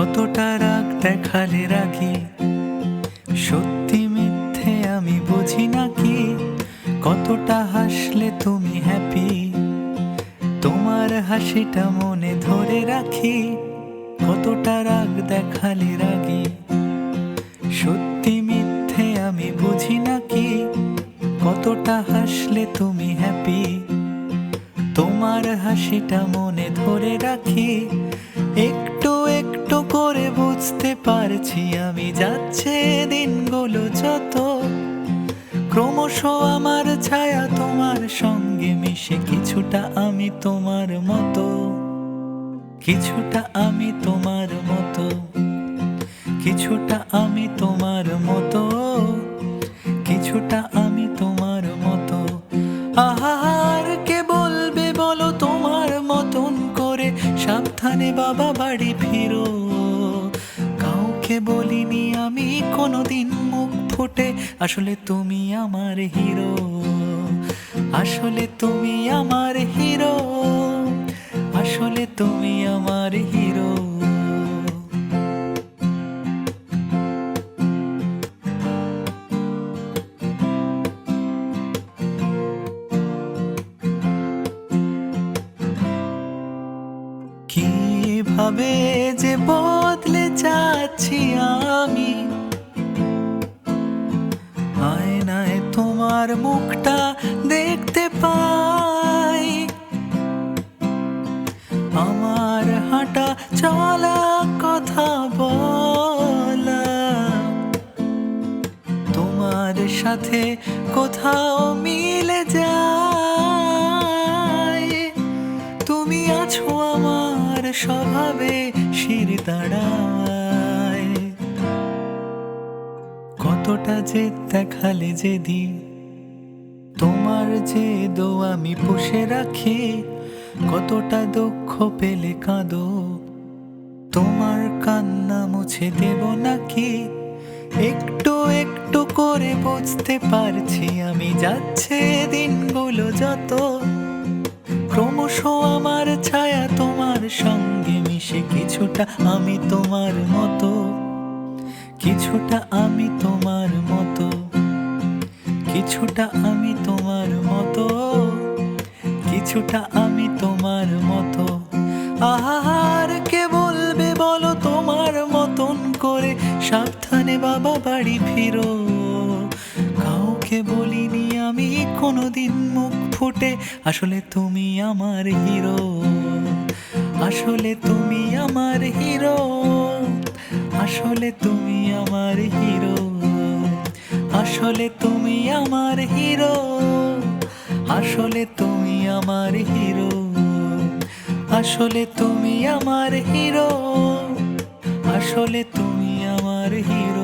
কতটা রাগ দেখালে রাগি, সত্যি মিথ্যে আমি বুঝি নাকি। কতটা হাসলে তুমি হ্যাপি, তোমার হাসিটা মনে ধরে রাখি। কতটা রাগ দেখালে রাগি, সত্যি মিথ্যে আমি বুঝি নাকি। কতটা হাসলে তুমি হ্যাপি, তোমার হাসিটা মনে ধরে রাখি। একটু একটু করে বুঝতে পারছি আমি, যাচ্ছে দিনগুলো যত, ক্রমশ আমার ছায়া তোমার সঙ্গে মিশে। কিছুটা আমি তোমার মতো, কিছুটা আমি তোমার মতো, কিছুটা আমি তোমার মতো, কিছুটা আমি তোমার মতো। আহার কে বলবে বলো তোমার মতন করে, সাবধানে বাবা বাড়ি ফিরো। কাউকে বলিনি আমি কোনোদিন মুখ ফুটে, আসলে তুমি আমার হিরো, আসলে তুমি আমার হিরো, আসলে তুমি আমার হিরো। কিভাবে যে বদলে যাচ্ছি আমি, আয়নায় তোমার মুখটা দেখতে পাই। আমার হাঁটা চলা কথা বলা তোমার সাথে কোথাও মিলে যায়। তুমি আছো আমার স্বভাবে শির দাঁড়ায়। কতটা যে দেখালে যেদি, তোমার যে দো আমি পুষে রাখি। কতটা দুঃখ পেলে কাঁদো, তোমার কান্না মুছে দেব নাকি। একটু একটু করে বুঝতে পারছি আমি, যাচ্ছে দিনগুলো যত, ক্রমশ আমার ছায়া তোমার সঙ্গে মিশে। কিছুটা আমি তোমার মতো, কিছুটা আমি তোমার মতো, কিছুটা আমি তোমার মতো, কিছুটা আমি তোমার মতো। আহার কে বলবে বলো তোমার মতন করে, সাবধানে বাবা বাড়ি ফিরো। কাউকে বলিনি আমি কোনোদিন মুখ ফুটে, আসলে তুমি আমার হিরো, আসলে তুমি আমার হিরো, আসলে তুমি আমার হিরো, আসলে তুমি আমার হিরো, আসলে তুমি আমার হিরো, আসলে তুমি আমার হিরো, আসলে তুমি আমার হিরো।